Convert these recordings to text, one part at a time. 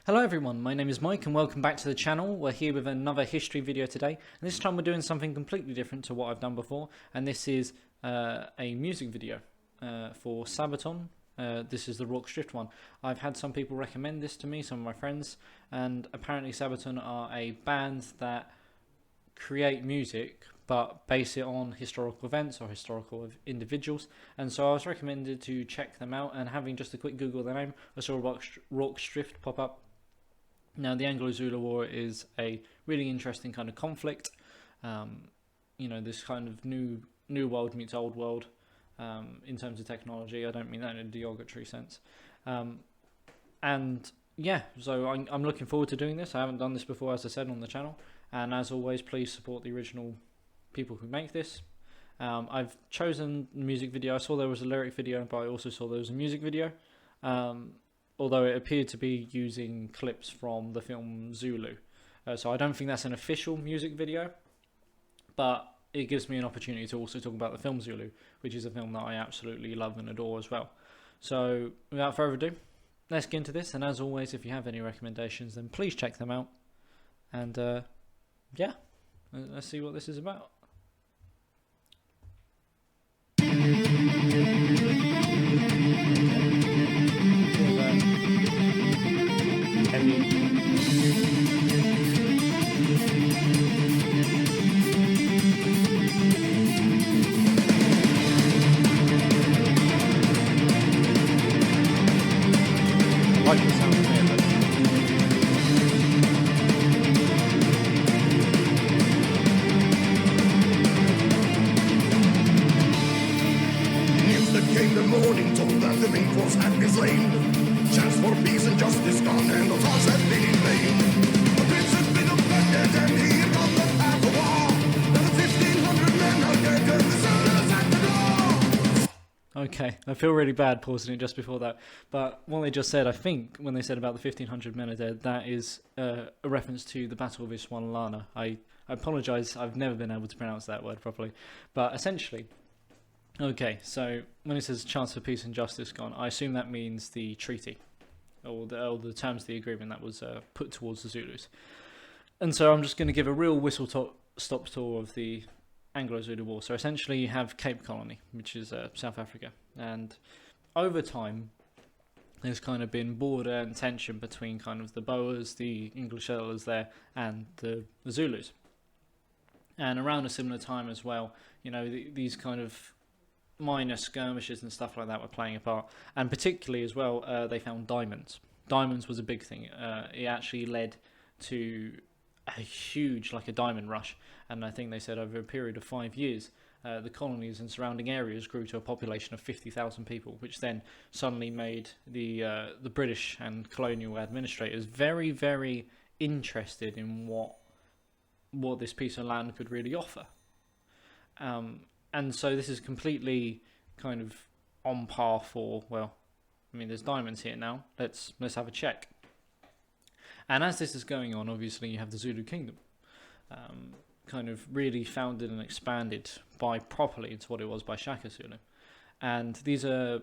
Hello everyone, my name is Mike and welcome back to the channel. We're here with another history video today, and this time we're doing something completely different to what I've done before, and this is a music video for Sabaton. This is the Rorke Drift one. I've had some people recommend this to me, some of my friends, and apparently Sabaton are a band that create music but base it on historical events or historical individuals, and so I was recommended to check them out, and having just a quick Google their name, I saw Rorke Drift pop up. Now, the Anglo-Zulu War is a really interesting kind of conflict. This kind of new world meets old world in terms of technology. I don't mean that in a derogatory sense. And yeah, so I'm looking forward to doing this. I haven't done this before, as I said, on the channel. And as always, please support the original people who make this. I've chosen the music video. I saw there was a lyric video, but I also saw there was a music video. Although it appeared to be using clips from the film Zulu. So I don't think that's an official music video, but it gives me an opportunity to also talk about the film Zulu, which is a film that I absolutely love and adore as well. So without further ado, let's get into this, and as always, if you have any recommendations, then please check them out. And yeah, let's see what this is about. I like the sound of it. News that came the morning told that the main force had been slain. Chance for peace and justice gone, and the cause had been in vain. The prince had been offended, and here come the path of war. Now the 1,500 men are dead, and the Zulus at the door. Okay, I feel really bad pausing it just before that, but what they just said, I think, when they said about the 1,500 men are dead, that is a reference to the Battle of Iswanlana. I apologise, I've never been able to pronounce that word properly, but essentially, okay, so when it says chance for peace and justice gone, I assume that means the treaty, or the terms of the agreement that was put towards the Zulus. And so I'm just going to give a real whistle-stop tour of the Anglo-Zulu War. So essentially you have Cape Colony, which is South Africa, and over time there's kind of been border and tension between kind of the Boers, the English settlers there, and the Zulus. And around a similar time as well, these kind of minor skirmishes and stuff like that were playing a part, and particularly as well, they found diamonds. Diamonds was a big thing. It actually led to a huge, like a diamond rush, and I think they said over a period of 5 years, the colonies and surrounding areas grew to a population of 50,000 people, which then suddenly made the British and colonial administrators very, very interested in what this piece of land could really offer. And so this is completely kind of on par for, well, I mean, there's diamonds here now. Let's have a check. And as this is going on, obviously you have the Zulu kingdom, kind of really founded and expanded properly into what it was by Shaka Zulu. And these are,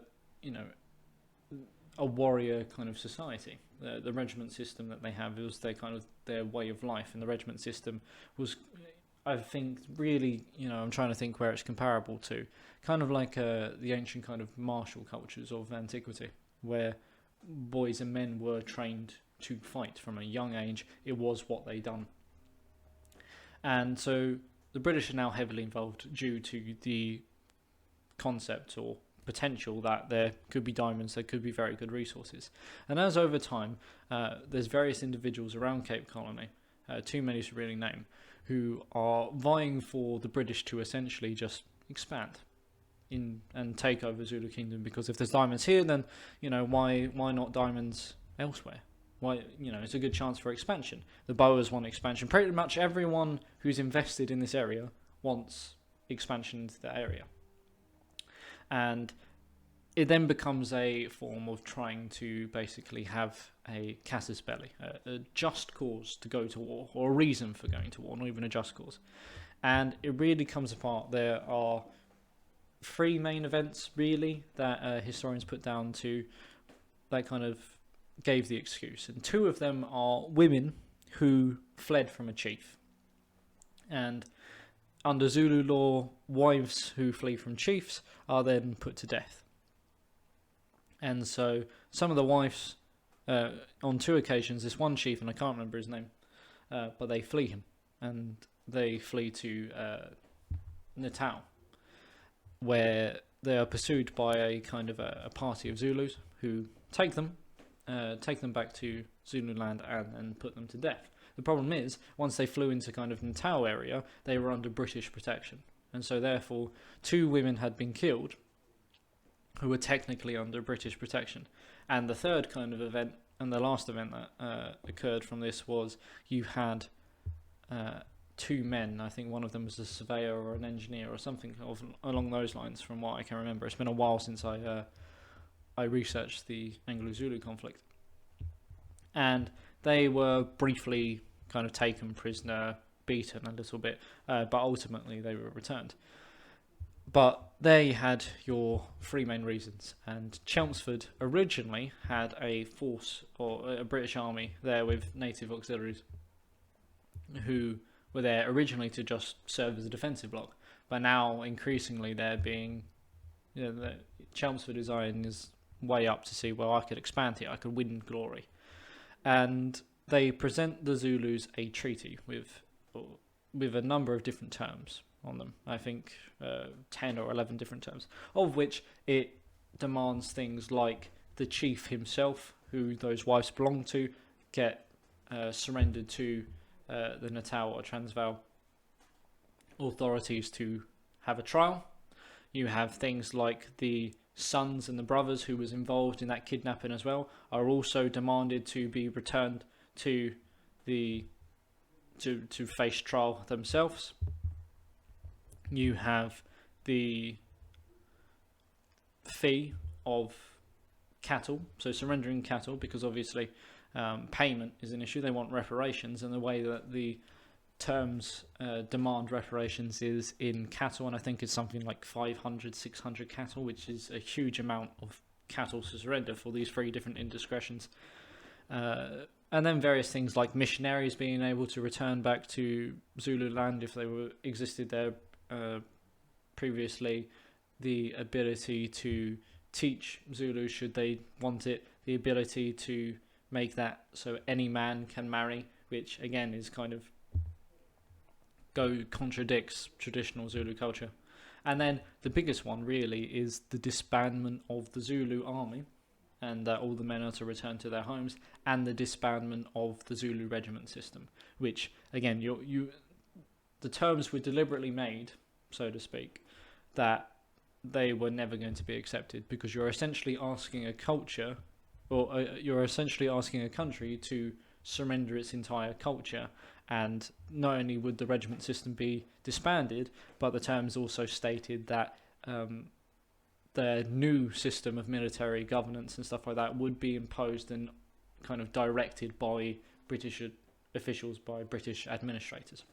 a warrior kind of society. The regiment system that they have was their way of life, and the regiment system was, I think, really, I'm trying to think where it's comparable to, kind of like the ancient kind of martial cultures of antiquity, where boys and men were trained to fight from a young age. It was what they done. And so the British are now heavily involved due to the concept or potential that there could be diamonds, there could be very good resources. And as over time, there's various individuals around Cape Colony, too many to really name, who are vying for the British to essentially just expand in and take over Zulu Kingdom, because if there's diamonds here, then why not diamonds elsewhere? Why, it's a good chance for expansion. The Boers want expansion. Pretty much everyone who's invested in this area wants expansion into that area. And it then becomes a form of trying to basically have a casus belli, a just cause to go to war, or a reason for going to war, not even a just cause. And it really comes apart. There are 3 main events, really, that historians put down to that kind of gave the excuse, and two of them are women who fled from a chief. And under Zulu law, wives who flee from chiefs are then put to death. And so some of the wives, on two occasions, this one chief, and I can't remember his name, but they flee him, and they flee to Natal, where they are pursued by a kind of a party of Zulus who take them back to Zululand and put them to death. The problem is, once they flew into kind of Natal area, they were under British protection, and so therefore two women had been killed who were technically under British protection. And the third kind of event, and the last event that occurred from this, was you had two men. I think one of them was a surveyor or an engineer or something along those lines, from what I can remember. It's been a while since I researched the Anglo-Zulu conflict. And they were briefly kind of taken prisoner, beaten a little bit, but ultimately they were returned. But they had your three main reasons, and Chelmsford originally had a force, or a British army there with native auxiliaries who were there originally to just serve as a defensive block, but now increasingly they're being, the Chelmsford design is way up to see, well, I could expand here, I could win glory. And they present the Zulus a treaty with a number of different terms on them. I think 10 or 11 different terms, of which it demands things like the chief himself, who those wives belong to, get surrendered to the Natal or Transvaal authorities to have a trial. You have things like the sons and the brothers who was involved in that kidnapping as well are also demanded to be returned to to face trial themselves. You have the fee of cattle, so surrendering cattle, because obviously payment is an issue. They want reparations, and the way that the terms demand reparations is in cattle, and I think it's something like 500, 600 cattle, which is a huge amount of cattle to surrender for these three different indiscretions. And then various things like missionaries being able to return back to Zululand if they existed there previously, the ability to teach Zulu should they want it, the ability to make that so any man can marry, which again is kind of contradicts traditional Zulu culture. And then the biggest one really is the disbandment of the Zulu army, and that all the men are to return to their homes, and the disbandment of the Zulu regiment system, which again the terms were deliberately made, so to speak, that they were never going to be accepted, because you're essentially asking a culture, or you're essentially asking a country to surrender its entire culture. And not only would the regiment system be disbanded, but the terms also stated that the new system of military governance and stuff like that would be imposed and kind of directed by British officials, by British administrators.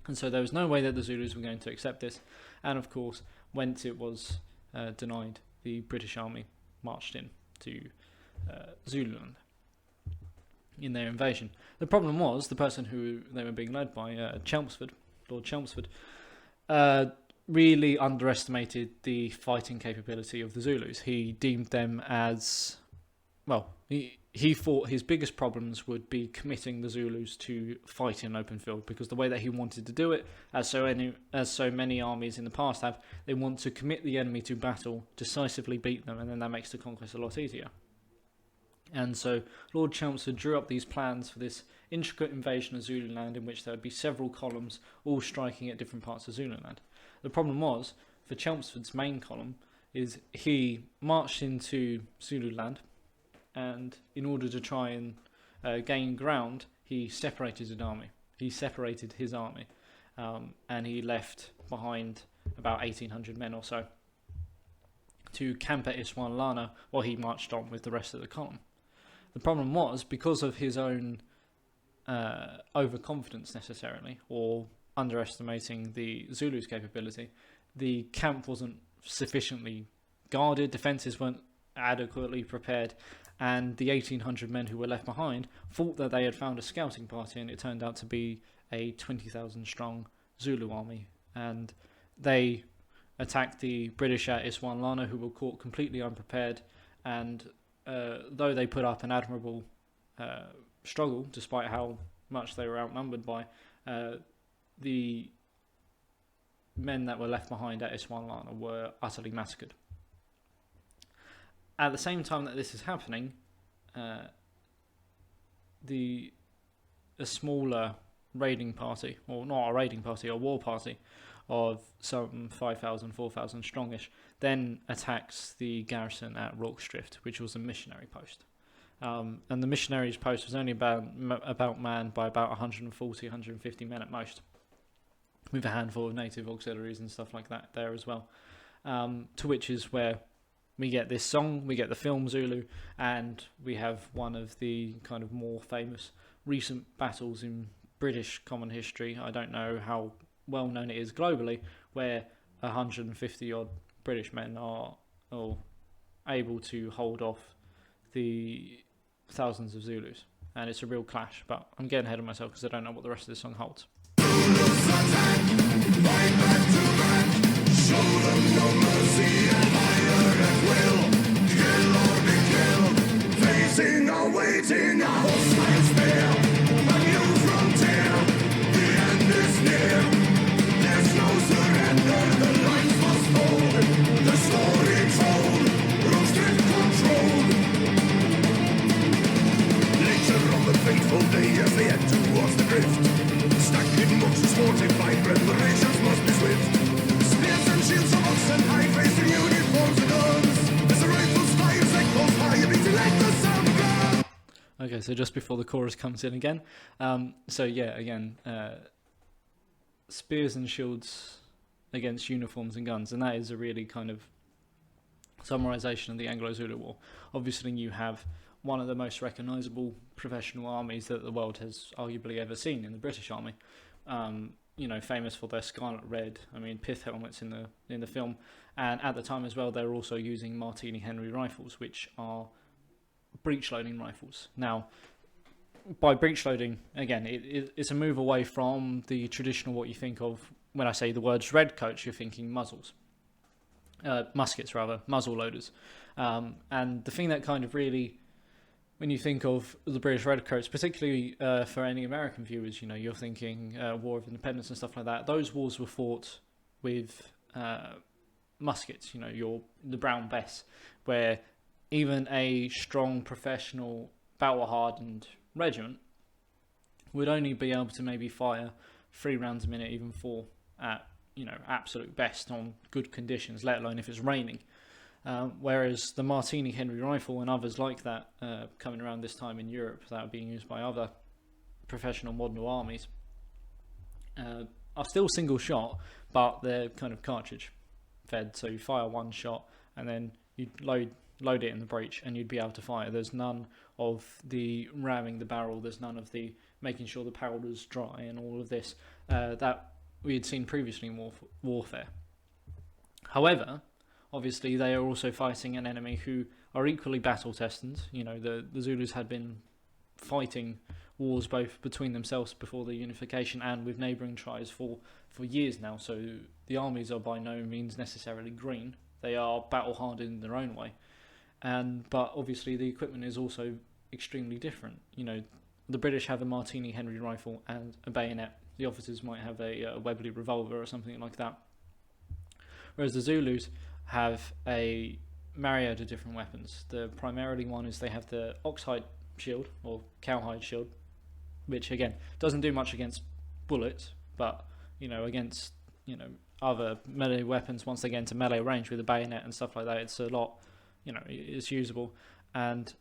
And so there was no way that the Zulus were going to accept this. And of course, once it was denied, the British army marched in to Zululand in their invasion. The problem was the person who they were being led by, Chelmsford, Lord Chelmsford, really underestimated the fighting capability of the Zulus. He deemed them as, well, he thought his biggest problems would be committing the Zulus to fight in open field, because the way that he wanted to do it, as so many armies in the past have, they want to commit the enemy to battle, decisively beat them, and then that makes the conquest a lot easier. And so Lord Chelmsford drew up these plans for this intricate invasion of Zululand, in which there would be several columns all striking at different parts of Zululand. The problem was, for Chelmsford's main column, is he marched into Zululand, and in order to try and gain ground, he separated his army. And he left behind about 1,800 men or so to camp at Iswanlana while he marched on with the rest of the column. The problem was, because of his own overconfidence necessarily, or underestimating the Zulus' capability, the camp wasn't sufficiently guarded, defences weren't adequately prepared, and the 1,800 men who were left behind thought that they had found a scouting party, and it turned out to be a 20,000 strong Zulu army, and they attacked the British at Iswanlana, who were caught completely unprepared, and though they put up an admirable struggle, despite how much they were outnumbered by, the men that were left behind at Iswanlana were utterly massacred. At the same time that this is happening, a smaller raiding party, or not a raiding party, a war party of some 5,000, 4,000 strongish, then attacks the garrison at Rorke, which was a missionary post. And the missionaries' post was only about manned by about 140, 150 men at most, with a handful of native auxiliaries and stuff like that there as well. To which is where we get this song, we get the film Zulu, and we have one of the kind of more famous recent battles in British common history. I don't know how well known it is globally, where 150 odd British men are able to hold off the thousands of Zulus, and it's a real clash. But I'm getting ahead of myself because I don't know what the rest of this song holds. Zulus attack, fight back to back, show them no mercy and fire at will, kill or be killed, facing or waiting a hostile spear, a new frontier, the end is near, there's no surrender, the lines must hold, the story told, Rogue's drift controlled. Later on the fateful day as they head towards the drift, stuck in boxes fortified, preparations must be swift. Spears and shields of oxen high, facing uniforms and guns. As the rifles fire, echoes high, beating like the sound of guns. Okay, so just before the chorus comes in again. Spears and shields against uniforms and guns, and that is a really kind of summarization of the Anglo-Zulu War. Obviously, you have one of the most recognisable professional armies that the world has arguably ever seen in the British Army. Famous for their scarlet red, pith helmets in the film, and at the time as well, they were also using Martini Henry rifles, which are breech loading rifles. Now, by breech loading, again, it's a move away from the traditional what you think of when I say the words redcoats. You're thinking muzzles, muskets rather, muzzle loaders, and the thing that kind of really, when you think of the British redcoats, particularly for any American viewers, you're thinking War of Independence and stuff like that. Those wars were fought with muskets, the Brown Bess, where even a strong, professional, battle-hardened regiment would only be able to maybe fire 3 rounds a minute, even 4 at, absolute best on good conditions, let alone if it's raining. Whereas the Martini Henry rifle and others like that coming around this time in Europe that are being used by other professional modern armies are still single shot, but they're kind of cartridge fed. So you fire one shot and then you load it in the breech and you'd be able to fire. There's none of the ramming the barrel, there's none of the making sure the powder's dry and all of this that we had seen previously in warfare. However, obviously, they are also fighting an enemy who are equally battle-tested. The Zulus had been fighting wars both between themselves before the unification and with neighbouring tribes for years now. So the armies are by no means necessarily green. They are battle-hardened in their own way. But obviously, the equipment is also extremely different. The British have a Martini Henry rifle and a bayonet. The officers might have a Webley revolver or something like that. Whereas the Zulus have a myriad of different weapons. The primarily one is they have the oxhide shield or cowhide shield, which again doesn't do much against bullets, but against other melee weapons, once they get into melee range with a bayonet and stuff like that, it's a lot, it's usable. And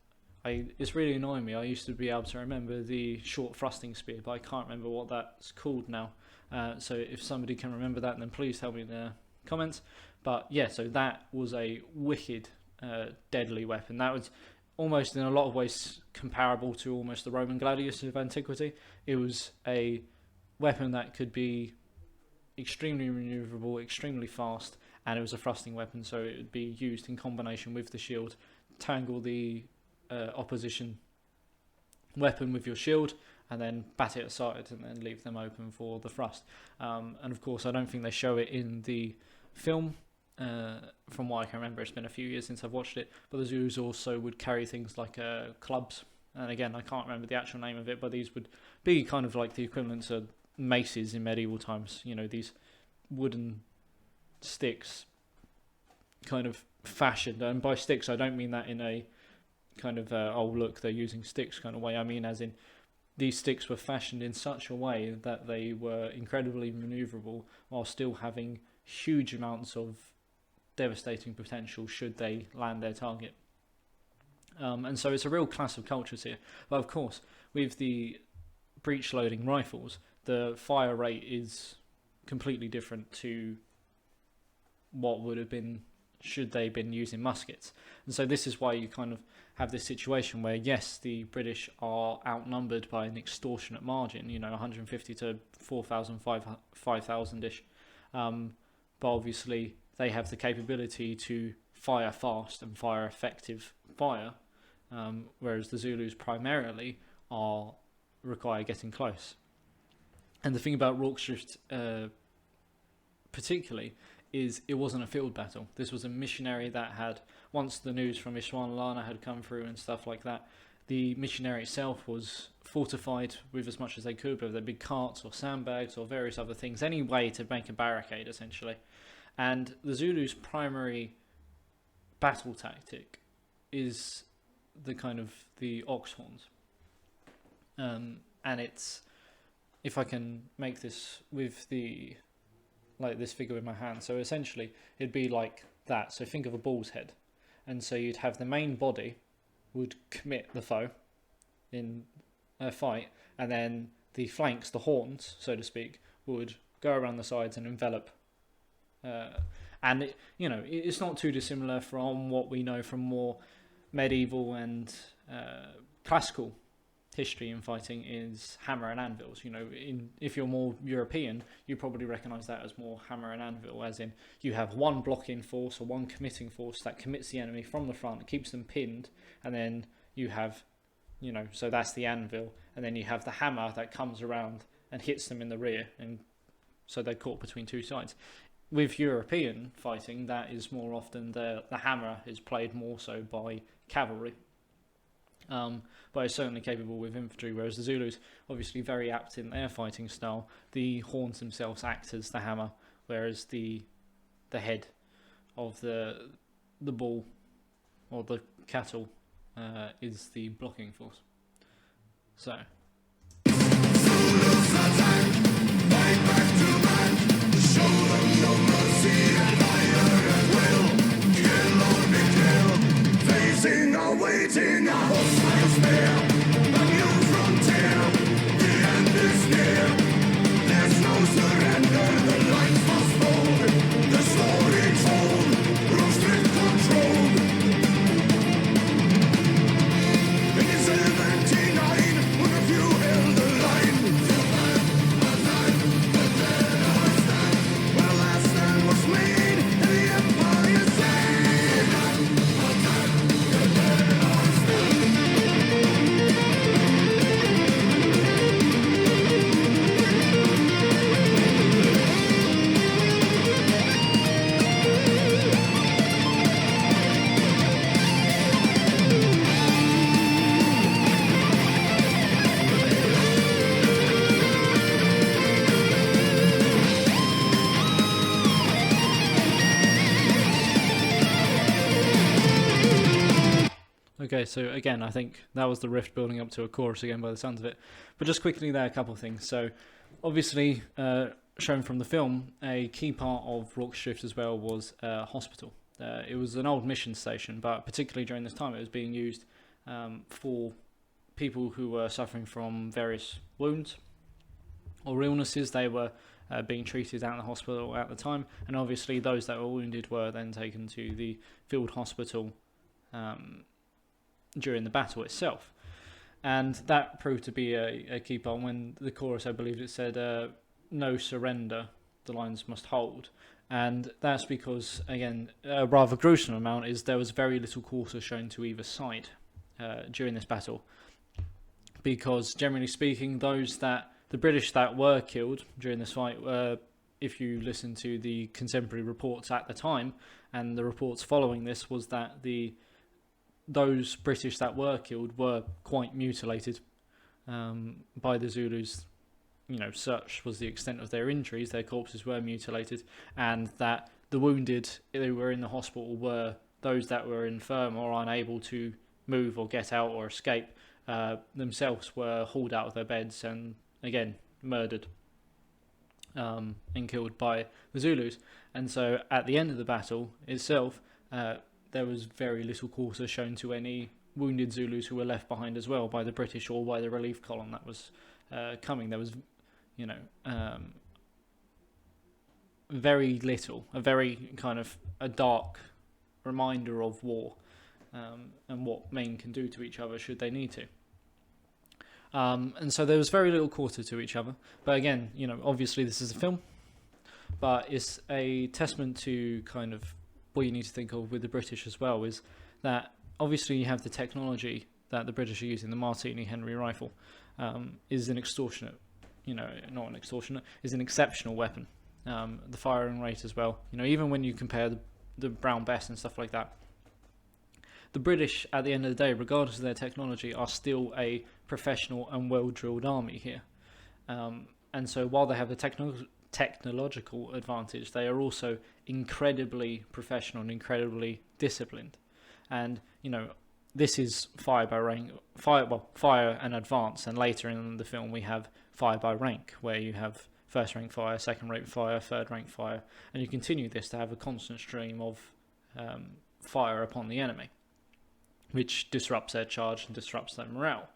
it's really annoying me. I used to be able to remember the short thrusting spear, but I can't remember what that's called now. So if somebody can remember that, then please tell me in the comments. But yeah, so that was a wicked, deadly weapon. That was almost in a lot of ways comparable to almost the Roman gladius of antiquity. It was a weapon that could be extremely maneuverable, extremely fast, and it was a thrusting weapon, so it would be used in combination with the shield, tangle the opposition weapon with your shield, and then bat it aside and then leave them open for the thrust. And of course, I don't think they show it in the film. From what I can remember, it's been a few years since I've watched it, but the Zulus also would carry things like clubs, and again, I can't remember the actual name of it, but these would be kind of like the equivalent to maces in medieval times, these wooden sticks kind of fashioned, and by sticks I don't mean that in a kind of oh look, they're using sticks kind of way. I mean as in these sticks were fashioned in such a way that they were incredibly maneuverable while still having huge amounts of devastating potential should they land their target. And so it's a real clash of cultures here. But of course, with the breech loading rifles, the fire rate is completely different to what would have been should they been using muskets. And so this is why you kind of have this situation where, yes, the British are outnumbered by an extortionate margin, 150 to 4,000, 5,000-ish. But obviously they have the capability to fire fast and fire effective fire, whereas the Zulus primarily require getting close. And the thing about Rorke Drift particularly is it wasn't a field battle. This was a missionary that had, once the news from Iswanlana had come through and stuff like that, the missionary itself was fortified with as much as they could, whether they'd be carts or sandbags or various other things, any way to make a barricade essentially. And the Zulus' primary battle tactic is the kind of the ox horns. And it's, if I can make this with this figure in my hand, so essentially it'd be like that. So think of a bull's head, and so you'd have the main body would commit the foe in a fight, and then the flanks, the horns, so to speak, would go around the sides and envelop. And it's not too dissimilar from what we know from more medieval and classical history in fighting is hammer and anvils. If you're more European, you probably recognise that as more hammer and anvil, as in you have one blocking force or one committing force that commits the enemy from the front, keeps them pinned, and then you have, so that's the anvil, and then you have the hammer that comes around and hits them in the rear, and so they're caught between two sides. With European fighting, that is more often the hammer is played more so by cavalry. But it's certainly capable with infantry, whereas the Zulus, obviously very apt in their fighting style, the horns themselves act as the hammer, whereas the head of the bull or the cattle is the blocking force. So Zulus attack, fight back to back, show them no mercy and fire at will, kill or be killed, facing or waiting a host like a spear, a new frontier, the end is near, there's no surrender, the lights must hold, the story told, Rorke Drift controlled. In 79, when a few held the line, when a last stand was made, and the empire saved. okay, so again, I think that was the rift building up to a chorus again by the sounds of it. But just quickly there, a couple of things. So obviously, shown from the film, a key part of Rorke Drift as well was a hospital. It was an old mission station, but particularly during this time it was being used for people who were suffering from various wounds or illnesses. They were being treated out in the hospital at the time, and obviously those that were wounded were then taken to the field hospital during the battle itself. And that proved to be a key part. When the chorus, I believe it said, no surrender, the lines must hold. And that's because, again, a rather gruesome amount is there was very little quarter shown to either side. during this battle, because generally speaking, the British that were killed during this fight, if you listen to the contemporary reports at the time and the reports following this, was that those British that were killed were quite mutilated by the Zulus. Such was the extent of their injuries, their corpses were mutilated, and that the wounded who were in the hospital were those that were infirm or unable to move or get out or escape, themselves were hauled out of their beds and, again, murdered and killed by the Zulus. And so at the end of the battle itself, there was very little quarter shown to any wounded Zulus who were left behind as well by the British or by the relief column that was coming. There was, very little, a very kind of a dark reminder of war and what men can do to each other should they need to. And so there was very little quarter to each other. But again, obviously this is a film, but it's a testament to kind of what you need to think of with the British as well, is that obviously you have the technology that the British are using. The Martini Henry rifle is an extortionate, not an extortionate, is an exceptional weapon. The firing rate as well. Even when you compare the Brown Bess and stuff like that, the British, at the end of the day, regardless of their technology, are still a professional and well-drilled army here. And so while they have the technological advantage, they are also incredibly professional and incredibly disciplined. And, this is fire by rank, fire and advance. And later in the film, we have fire by rank, where you have first rank fire, second rank fire, third rank fire, and you continue this to have a constant stream of fire upon the enemy, which disrupts their charge and disrupts their morale.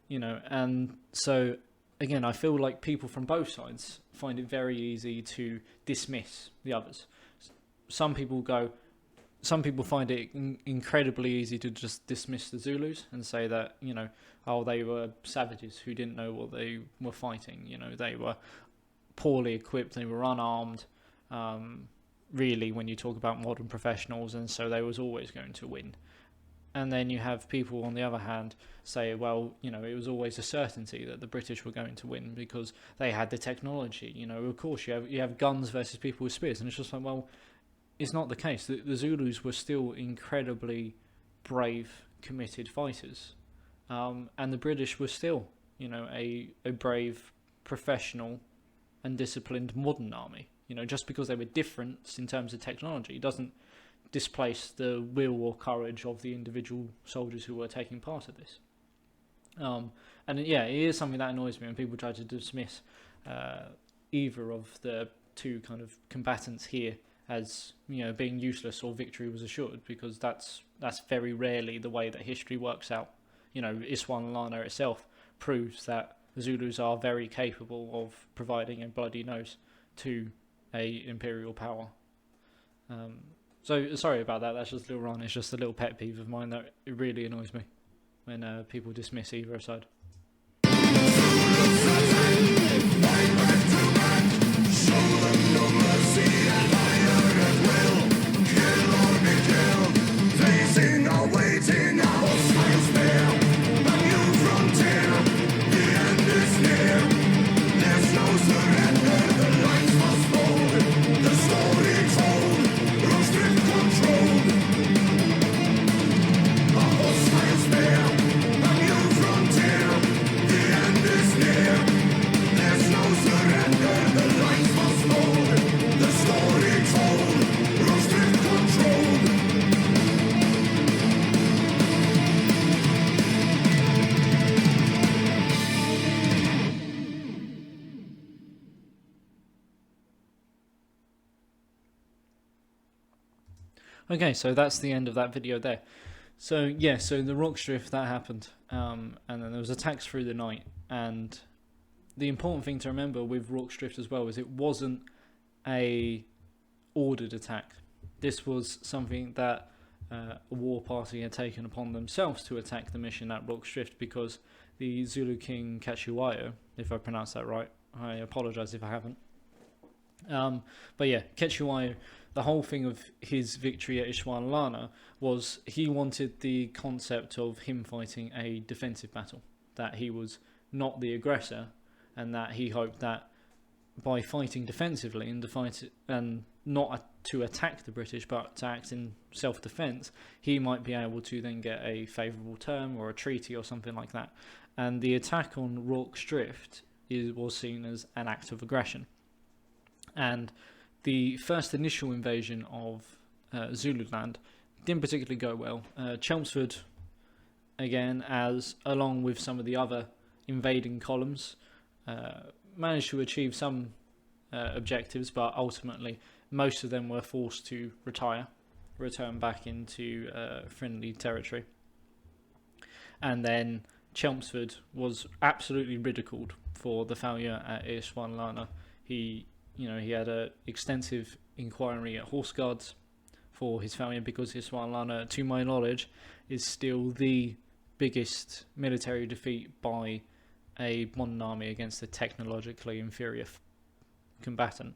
And so again, I feel like people from both sides find it very easy to dismiss the others. Some people find it incredibly easy to just dismiss the Zulus and say that, they were savages who didn't know what they were fighting. They were poorly equipped, they were unarmed, really, when you talk about modern professionals, and so they was always going to win. And then you have people, on the other hand, say, well, it was always a certainty that the British were going to win because they had the technology. Of course, you have guns versus people with spears, and it's just like, well, it's not the case. The Zulus were still incredibly brave, committed fighters, and the British were still, a brave, professional, and disciplined modern army. Just because they were different in terms of technology doesn't displace the will or courage of the individual soldiers who were taking part of this. And yeah, it is something that annoys me when people try to dismiss either of the two kind of combatants here as being useless or victory was assured, because that's very rarely the way that history works out. Iswan Lana itself proves that the Zulus are very capable of providing a bloody nose to a imperial power. So sorry about that. That's just a little rant. It's just a little pet peeve of mine that it really annoys me when people dismiss either side. Okay, so that's the end of that video there. So yeah, so the Rorke drift that happened, and then there was attacks through the night. And the important thing to remember with Rorke drift as well is it wasn't a ordered attack. This was something that a war party had taken upon themselves to attack the mission at Rorke drift, because the Zulu king Kachiwayo, if I pronounced that right, I apologise if I haven't, But yeah, Ketuayo, the whole thing of his victory at Ishwanlana was he wanted the concept of him fighting a defensive battle, that he was not the aggressor, and that he hoped that by fighting defensively and not to attack the British but to act in self-defense, he might be able to then get a favourable term or a treaty or something like that. And the attack on Rorke's Drift was seen as an act of aggression. And the first initial invasion of Zululand didn't particularly go well. Chelmsford, again, along with some of the other invading columns, managed to achieve some objectives, but ultimately most of them were forced to return back into friendly territory. And then Chelmsford was absolutely ridiculed for the failure at Iswanlana. He had an extensive inquiry at Horse Guards for his failure, because Iswanlana, to my knowledge, is still the biggest military defeat by a modern army against a technologically inferior combatant.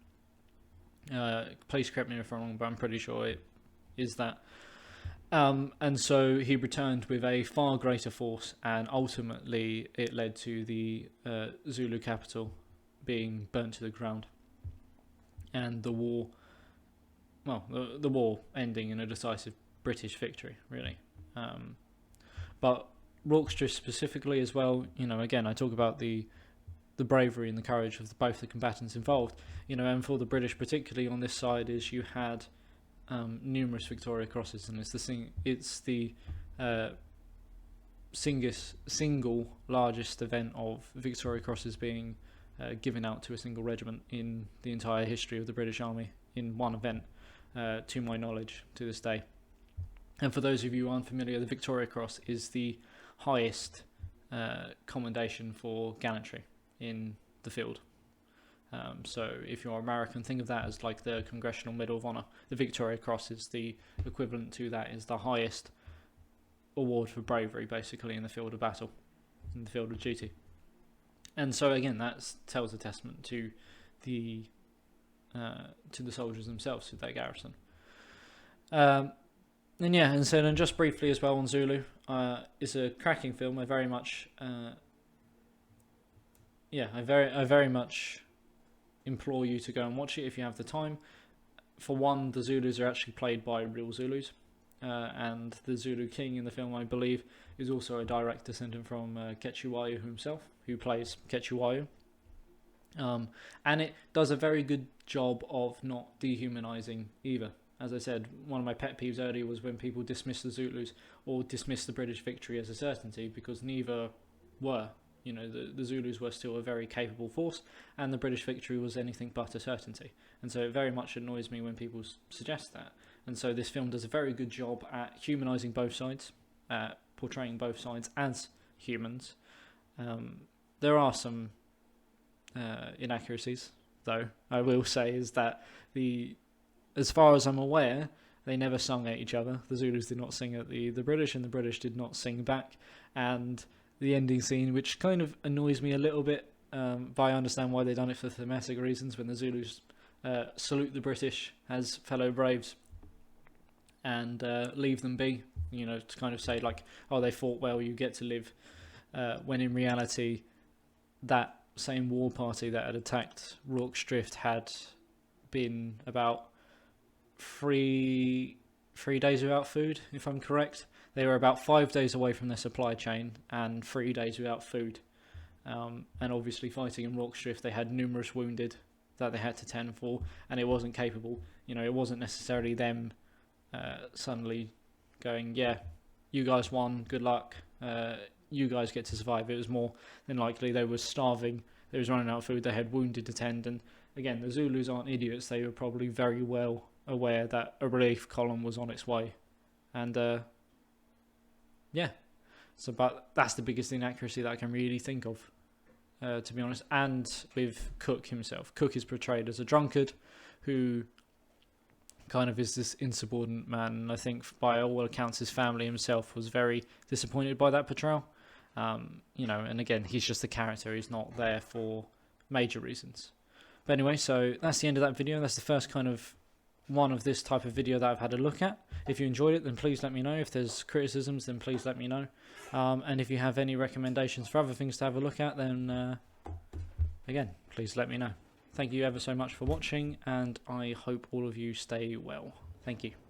Please correct me if I'm wrong, but I'm pretty sure it is that. And so he returned with a far greater force, and ultimately it led to the Zulu capital being burnt to the ground, and the war, the war ending in a decisive British victory, really. But Rorke's Drift specifically as well, again, I talk about the bravery and the courage of both the combatants involved, and for the British particularly on this side is you had numerous Victoria Crosses, and it's the single largest event of Victoria Crosses being given out to a single regiment in the entire history of the British Army in one event, to my knowledge, to this day. And for those of you who aren't familiar, the Victoria Cross is the highest commendation for gallantry in the field. So if you're American, think of that as like the Congressional Medal of Honor. The Victoria Cross is the equivalent to that, is the highest award for bravery, basically, in the field of battle, in the field of duty. And so again, that tells a testament to the soldiers themselves, to that garrison. And then just briefly as well on Zulu, it's a cracking film. I very much implore you to go and watch it if you have the time. For one, the Zulus are actually played by real Zulus, and the Zulu king in the film, I believe, is also a direct descendant from Ketuayo himself, who plays Ketuayo. And it does a very good job of not dehumanizing either. As I said, one of my pet peeves earlier was when people dismiss the Zulus or dismiss the British victory as a certainty, because neither were. The Zulus were still a very capable force, and the British victory was anything but a certainty. And so it very much annoys me when people suggest that. And so this film does a very good job at humanising both sides, portraying both sides as humans. There are some inaccuracies, though, I will say, is that as far as I'm aware, they never sung at each other. The Zulus did not sing at the British, and the British did not sing back. And the ending scene, which kind of annoys me a little bit, but I understand why they've done it for thematic reasons, when the Zulus salute the British as fellow braves and leave them be, to kind of say like, oh, they fought well, you get to live, when in reality that same war party that had attacked Rorke's Drift had been about three days without food, if I'm correct. They were about 5 days away from their supply chain and 3 days without food. And obviously fighting in Rorke's Drift, they had numerous wounded that they had to tend for, and it wasn't capable. It wasn't necessarily them suddenly going, yeah, you guys won, good luck, you guys get to survive. It was more than likely they were starving, they was running out of food, they had wounded to tend. And again, the Zulus aren't idiots. They were probably very well aware that a relief column was on its way. And but that's the biggest inaccuracy that I can really think of, to be honest. And with Cook himself, Cook is portrayed as a drunkard who kind of is this insubordinate man, and I think by all accounts his family himself was very disappointed by that portrayal. And again, he's just a character, he's not there for major reasons. But anyway, so that's the end of that video. That's the first kind of one of this type of video that I've had a look at. If you enjoyed it, then please let me know. If there's criticisms, then please let me know. And if you have any recommendations for other things to have a look at, then again, please let me know. Thank you ever so much for watching, and I hope all of you stay well. Thank you.